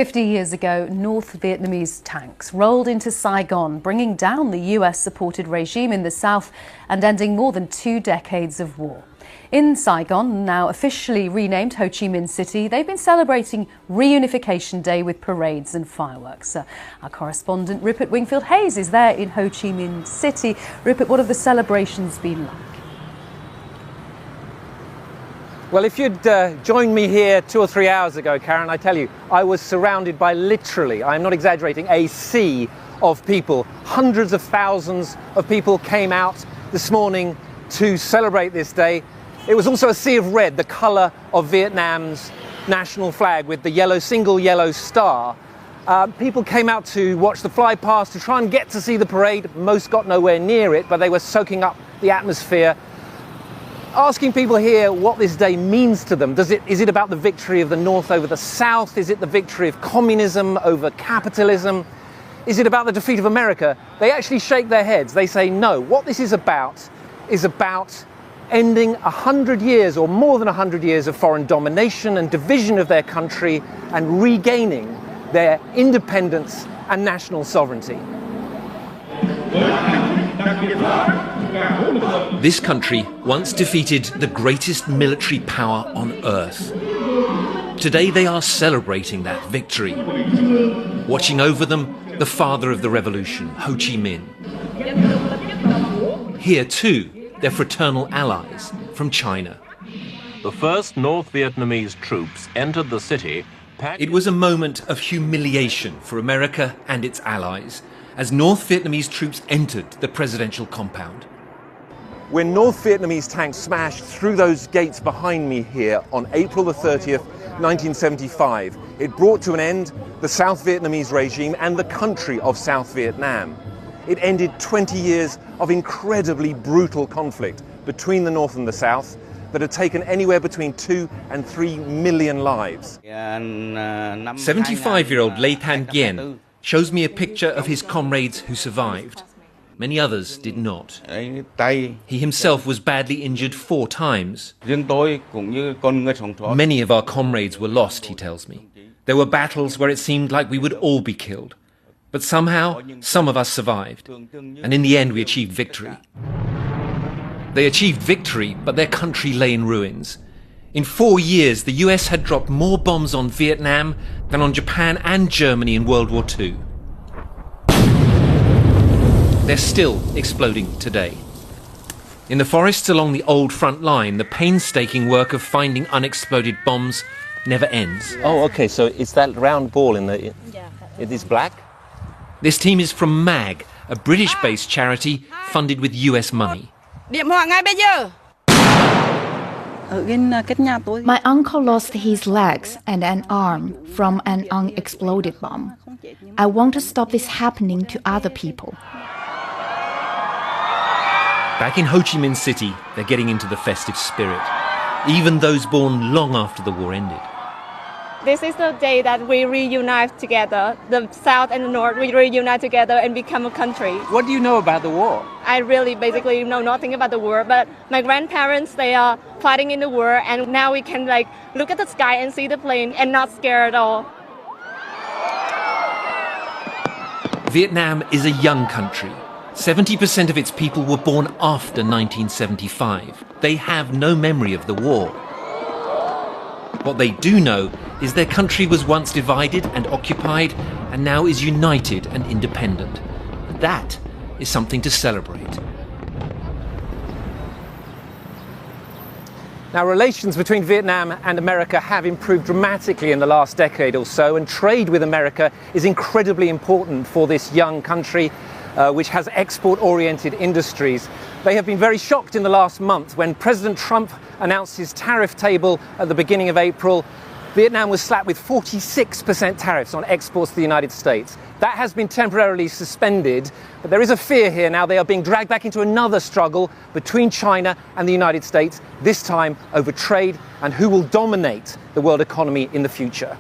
50 years ago, North Vietnamese tanks rolled into Saigon, bringing down the US-supported regime in the south and ending more than 2 decades of war. In Saigon, now officially renamed Ho Chi Minh City, they've been celebrating Reunification Day with parades and fireworks. Our correspondent Rupert Wingfield-Hayes is there in Ho Chi Minh City. Rupert, what have the celebrations been like? Well, if you'd joined me here 2 or 3 hours ago, Karen, I tell you, I was surrounded by literally, I'm not exaggerating, a sea of people. Hundreds of thousands of people came out this morning to celebrate this day. It was also a sea of red, the colour of Vietnam's national flag with the single yellow star. People came out to watch the fly past, to try and get to see the parade. Most got nowhere near it, but they were soaking up the atmosphere. Asking people here what this day means to them. Is it about the victory of the North over the South? Is it the victory of communism over capitalism? Is it about the defeat of America? They actually shake their heads. They say no. What this is about ending 100 years or more than 100 years of foreign domination and division of their country and regaining their independence and national sovereignty. This country once defeated the greatest military power on earth. Today they are celebrating that victory. Watching over them, the father of the revolution, Ho Chi Minh. Here too, their fraternal allies from China. The first North Vietnamese troops entered the city. It was a moment of humiliation for America and its allies as North Vietnamese troops entered the presidential compound. When North Vietnamese tanks smashed through those gates behind me here on April the 30th, 1975, it brought to an end the South Vietnamese regime and the country of South Vietnam. It ended 20 years of incredibly brutal conflict between the North and the South that had taken anywhere between 2 and 3 million lives. 75-year-old Lê Thanh Gien shows me a picture of his comrades who survived. Many others did not. He himself was badly injured 4 times. Many of our comrades were lost, he tells me. There were battles where it seemed like we would all be killed. But somehow, some of us survived. And in the end, we achieved victory. They achieved victory, but their country lay in ruins. In 4 years, the US had dropped more bombs on Vietnam than on Japan and Germany in World War II. They're still exploding today. In the forests along the old front line, the painstaking work of finding unexploded bombs never ends. Oh, okay, so it's that round ball it is black? This team is from MAG, a British-based charity funded with US money. My uncle lost his legs and an arm from an unexploded bomb. I want to stop this happening to other people. Back in Ho Chi Minh City, they're getting into the festive spirit, even those born long after the war ended. This is the day that we reunite together. The South and the North, we reunite together and become a country. What do you know about the war? I really basically know nothing about the war, but my grandparents, they are fighting in the war, and now we can look at the sky and see the plane and not scare at all. Vietnam is a young country. 70% of its people were born after 1975. They have no memory of the war. What they do know is their country was once divided and occupied and now is united and independent. That is something to celebrate. Now, relations between Vietnam and America have improved dramatically in the last decade or so, and trade with America is incredibly important for this young country, which has export-oriented industries. They have been very shocked in the last month when President Trump announced his tariff table at the beginning of April. Vietnam was slapped with 46% tariffs on exports to the United States. That has been temporarily suspended, but there is a fear here now they are being dragged back into another struggle between China and the United States, this time over trade and who will dominate the world economy in the future.